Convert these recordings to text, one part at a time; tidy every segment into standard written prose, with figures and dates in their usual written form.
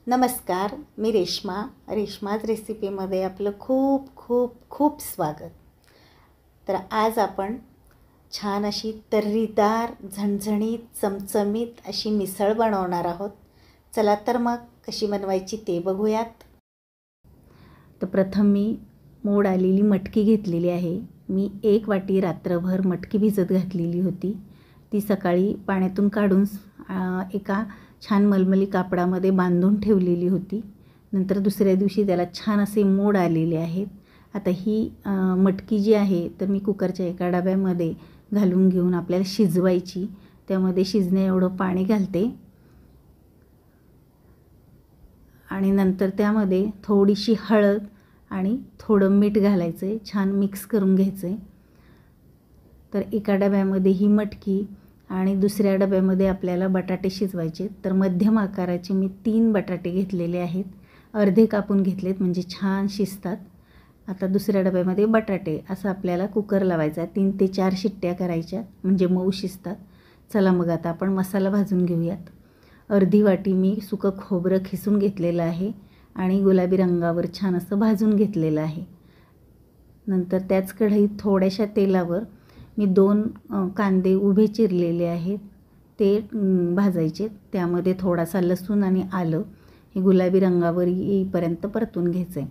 नमस्कार, मी रेश्माज रेसिपीमध्ये आपलं खूप खूप खूप स्वागत। तर आज आपण छान अशी तर्रीदार झणझणीत चमचमीत अशी मिसळ बनवणार आहोत। चला तर मग कशी बनवायची ते बघूयात। तर प्रथम मी मोड आलेली मटकी घेतलेली आहे। मी 1 वाटी रात्रभर मटकी भिजत घातलेली होती। ती सकाळी पाण्यातून काढून एका छान मलमली कापडामध्ये बांधून ठेवलेली होती। नंतर दुसऱ्या दिवशी त्याला छान असे मोड आलेले आहेत। आता ही मटकी जी आहे तर मी कुकरच्या एका डब्यामध्ये घालून घेऊन आपल्याला शिजवायची। त्यामध्ये शिजणे एवढं पाणी घालते आणि नंतर त्यामध्ये थोडीशी हळद आणि थोडं मीठ घालायचं, छान मिक्स करून घ्यायचं। तर एका डब्यामध्ये ही मटकी आणि दुसऱ्या डब्यामध्ये आपल्याला बटाटे शिजवायचे। तर मध्यम आकाराचे मी 3 बटाटे घेतलेले आहेत, अर्धे कापून घेतलेत म्हणजे छान शिजतात। आता दुसऱ्या डब्यामध्ये बटाटे असं आपल्याला कुकर लावायचा, 3 ते 4 शिट्ट्या करायच्या म्हणजे मऊ शिजतात। चला मग आता आपण मसाला भाजून घेऊयात। अर्धी वाटी मी सुकं खोबरं खिसून घेतलेलं आहे आणि गुलाबी रंगावर छान असं भाजून घेतलेलं आहे। नंतर त्याच कढईत थोड्याशा तेलावर मी 2 कांदे उभे चिरलेले आहेत ते भाजायचे। त्यामध्ये थोडासा लसूण आणि आलं हे गुलाबी रंगावर येईपर्यंत परतून घ्यायचे।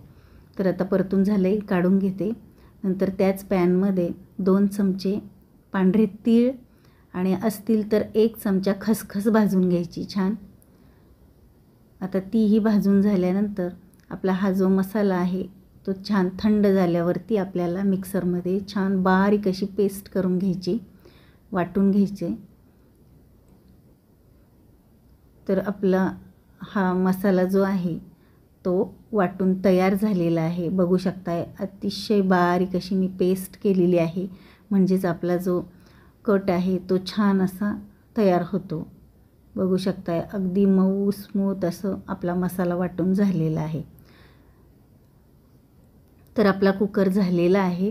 तर आता परतून झाले, काढून घेते। नंतर त्याच पॅनमध्ये 2 चमचे पांढरे तीळ आणि असतील तर 1 चमचा खसखस भाजून घ्यायची छान। आता तीही भाजून झाल्यानंतर आपला हा जो मसाला आहे तो छान थंड झाल्यावरती आपल्याला मिक्सरमध्ये छान बारीक अशी पेस्ट करून घ्यायची, वाटून घ्यायचे। तर आपला हा मसाला जो आहे तो वाटून तयार झालेला आहे। बघू शकताय अतिशय बारीक अशी मी पेस्ट केलेली आहे, म्हणजेच आपला जो कट आहे तो छान असा तयार होतो। बघू शकताय अगदी मऊ स्मूथ असं आपला मसाला वाटून झालेला आहे। तर आपला कुकर झालेला आहे।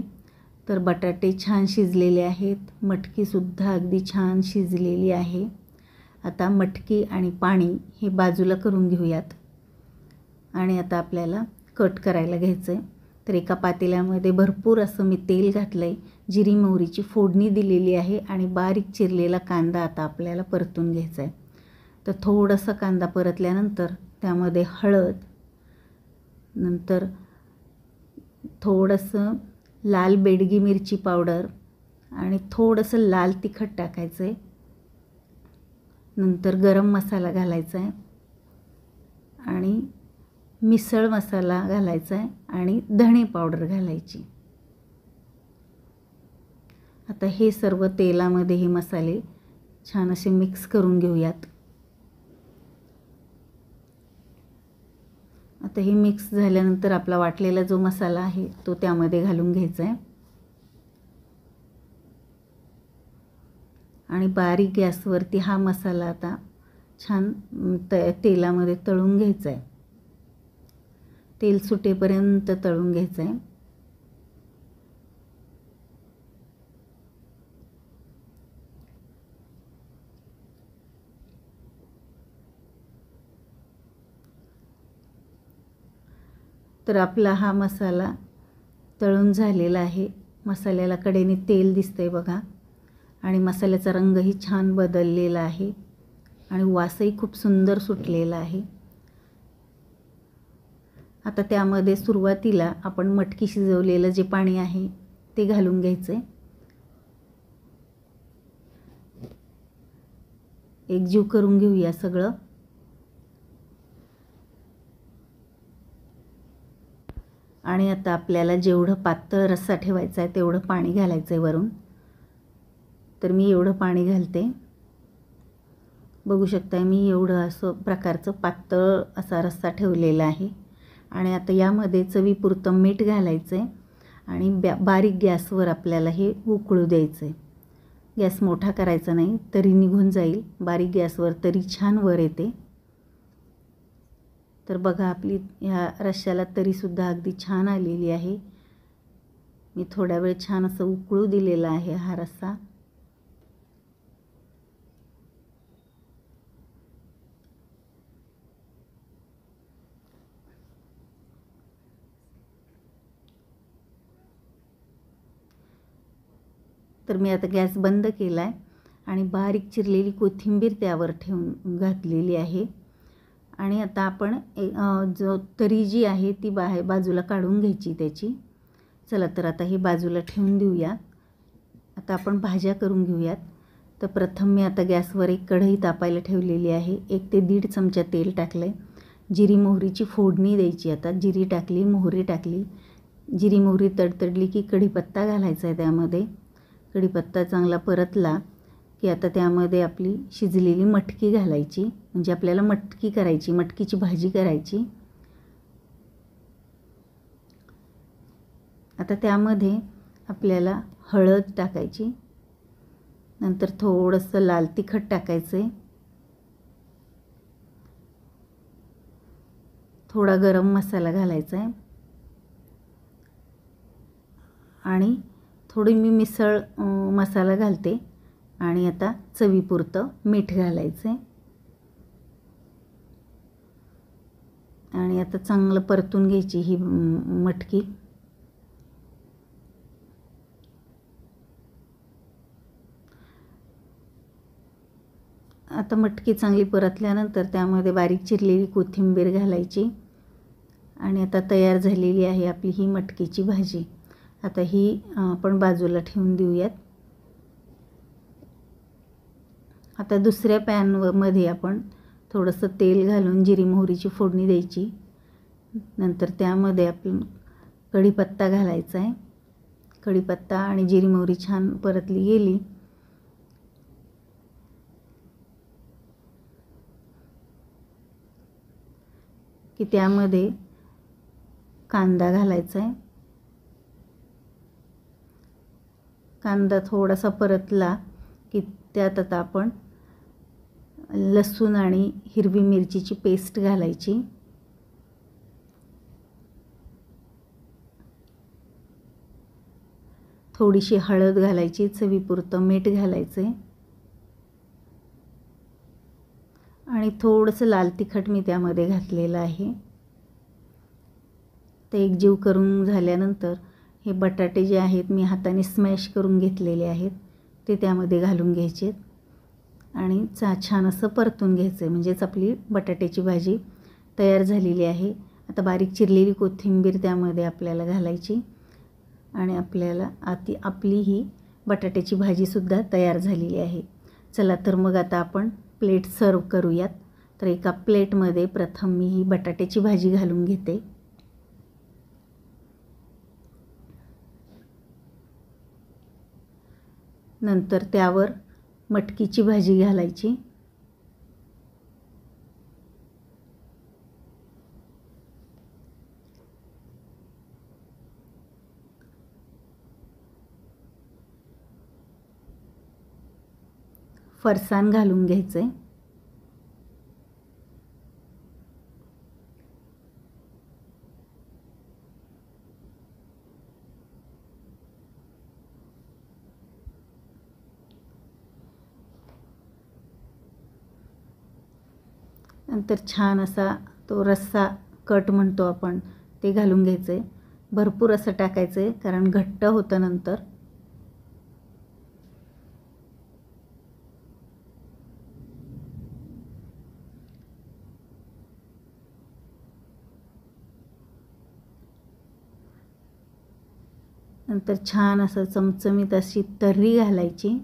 तर बटाटे छान शिजलेले आहेत, मटकीसुद्धा अगदी छान शिजलेली आहे। आता मटकी आणि पाणी हे बाजूला करून घेऊयात आणि आता आपल्याला कट करायला घ्यायचं आहे। तर एका पातेल्यामध्ये भरपूर असं मी तेल घातलं आहे, जिरी मोहरीची फोडणी दिलेली आहे आणि बारीक चिरलेला कांदा आता आपल्याला परतून घ्यायचा आहे। तर थोडासा कांदा परतल्यानंतर त्यामध्ये हळद, नंतर थोडंसं लाल बेडगी मिरची पावडर आणि थोडंसं लाल तिखट टाकायचं आहे। नंतर गरम मसाला घालायचा आहे आणि मिसळ मसाला घालायचा आहे आणि धणे पावडर घालायची। आता हे सर्व तेलामध्ये हे मसाले छान असे मिक्स करून घेऊयात। आता हे मिक्स झाल्यानंतर आपला वाटलेला जो मसाला आहे तो त्यामध्ये घालून घ्यायचा आहे आणि बारीक गॅसवरती हा मसाला आता छान तेलामध्ये तळून घ्यायचा आहे। तेल सुटेपर्यंत तळून घ्यायचं आहे। तर आपला हा मसाला तळून झालेला आहे। मसाल्याला कडेने तेल दिसतंय बघा आणि मसाल्याचा रंगही छान बदललेला आहे आणि वासही खूप सुंदर सुटलेला आहे। आता त्यामध्ये सुरुवातीला आपण मटकी शिजवलेलं जे पाणी आहे ते घालून घ्यायचं आहे। एकजीव करून घेऊया सगळं। आणि आता आपल्याला जेवढं पातळ रस्सा ठेवायचा आहे तेवढं पाणी घालायचं आहे वरून। तर मी एवढं पाणी घालते। बघू शकताय मी एवढं असं प्रकारचं पातळ असा रस्सा ठेवलेला आहे। आणि आता यामध्ये चवीपुरतं मीठ घालायचं आहे आणि बारीक गॅसवर आपल्याला हे उकळू द्यायचं आहे। गॅस मोठा करायचा नाही, तरी निघून जाईल। बारीक गॅसवर तरी छान वर येते। तर बघा आपली ह्या रश्श्याला तरीसुद्धा अगदी छान आलेली आहे। मी थोडा वेळ छान असं उकळू दिलेला आहे हा रस्सा। तर मी आता गॅस बंद केला आहे आणि बारीक चिरलेली कोथिंबीर त्यावर ठेवून घातलेली आहे. आणि आता आपण जो तरी जी आहे ती बाजूला काढून घ्यायची त्याची. चला तर आता हे बाजूला ठेवून देऊया. आता आपण भाज्या करून घेऊयात. तर प्रथम मी आता गॅसवर एक कढई तापायला ठेवलेली आहे. 1 ते 1.5 चमचा तेल टाकलं आहे. जिरी मोहरीची फोडणी द्यायची. आता जिरी टाकली, मोहरी टाकली. जिरी मोहरी तडतडली की कढीपत्ता घालायचा आहे त्यामध्ये. कढीपत्ता चांगला परतला की आता त्यामध्ये आपली शिजलेली मटकी घालायची. म्हणजे आपल्याला मटकी करायची, मटकीची भाजी करायची. आता त्यामध्ये आपल्याला हळद टाकायची. नंतर थोडंसं लाल तिखट टाकायचं आहे. थोडा गरम मसाला घालायचा आहे आणि थोडी मी मिसळ मसाला घालते. आणि आता चवीपुरतं मीठ घालायचं आहे. आणि आता चांगलं परतून घ्यायची ही मटकी. आता मटकी चांगली परतल्यानंतर त्यामध्ये बारीक चिरलेली कोथिंबीर घालायची. आणि आता तयार झालेली आहे आपली ही मटकीची भाजी. आता ही आपण बाजूला ठेवून देऊयात. आता दुसऱ्या पॅनमध्ये आपण थोडंसं तेल घालून जिरी मोहरीची फोडणी द्यायची. नंतर त्यामध्ये आपण कढीपत्ता घालायचा आहे. कढीपत्ता आणि जिरी मोहरी छान परतली गेली की त्यामध्ये कांदा घालायचा आहे. कांदा थोडासा परतला की त्यात आता आपण लसूण आणि हिरवी मिरचीची पेस्ट घालायची. थोडीशी हळद घालायची, चवीपुरतं मीठ घालायचे आणि थोडंसं लाल तिखट मी त्यामध्ये घातलेलं आहे. ते एकजीव करून झाल्यानंतर हे बटाटे जे आहेत मी हाताने स्मॅश करून घेतलेले आहेत ते त्यामध्ये घालून घ्यायचे आणि छान असं परतून घ्यायचं आहे. म्हणजेच आपली बटाट्याची भाजी तयार झालेली आहे. आता बारीक चिरलेली कोथिंबीर त्यामध्ये आपल्याला घालायची आणि आपल्याला आपली ही बटाट्याची भाजीसुद्धा तयार झालेली आहे. चला तर मग आता आपण प्लेट सर्व करूयात. तर एका प्लेटमध्ये प्रथम मी ही बटाट्याची भाजी घालून घेते. नंतर त्यावर मटकीची भाजी घालायची. फरसाण घालून घ्यायचे. नंतर छान असा तो रस्सा कट म्हणतो आपण ते घालून घ्यायचं आहे. भरपूर असं टाकायचं आहे कारण घट्ट होतं नंतर. नंतर छान असं चमचमीत अशी तर्री घालायची.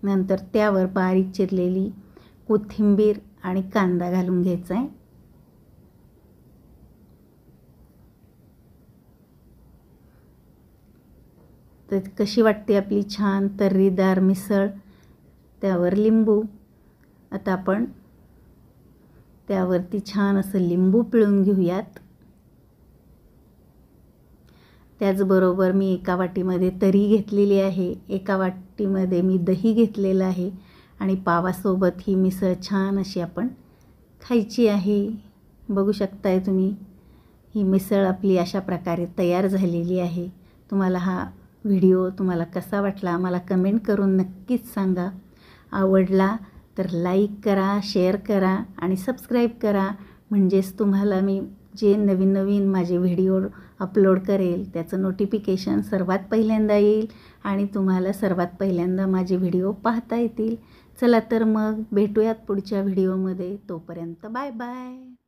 नंतर त्यावर बारीक चिरलेली कोथिंबीर आणि कांदा घालून घ्यायचा आहे. तर कशी वाटते आपली छान तर्रीदार मिसळ. त्यावर लिंबू. आता आपण त्यावरती छान असं लिंबू पिळून घेऊयात. त्याचबरोबर मी एका वाटीमध्ये तरी घेतलेली आहे, एका वाटीमध्ये मी दही घेतलेलं आहे आणि पावासोबत ही मिसळ छान अशी आपण खायची आहे. बघू शकताय तुम्ही ही मिसळ आपली अशा प्रकारे तयार झालेली आहे. तुम्हाला हा व्हिडिओ कसा वाटला मला कमेंट करून नक्कीच सांगा. आवडला तर लाईक करा, शेअर करा आणि सबस्क्राईब करा. म्हणजेच तुम्हाला मी जे नवीन नवीन माझे व्हिडिओ अपलोड करेल त्याचं नोटिफिकेशन सर्वात पहिल्यांदा येईल आणि तुम्हाला सर्वात पहिल्यांदा माझे व्हिडिओ पाहता येतील. चला तर मग भेटूयात पुढच्या व्हिडिओमध्ये. तोपर्यंत बाय बाय.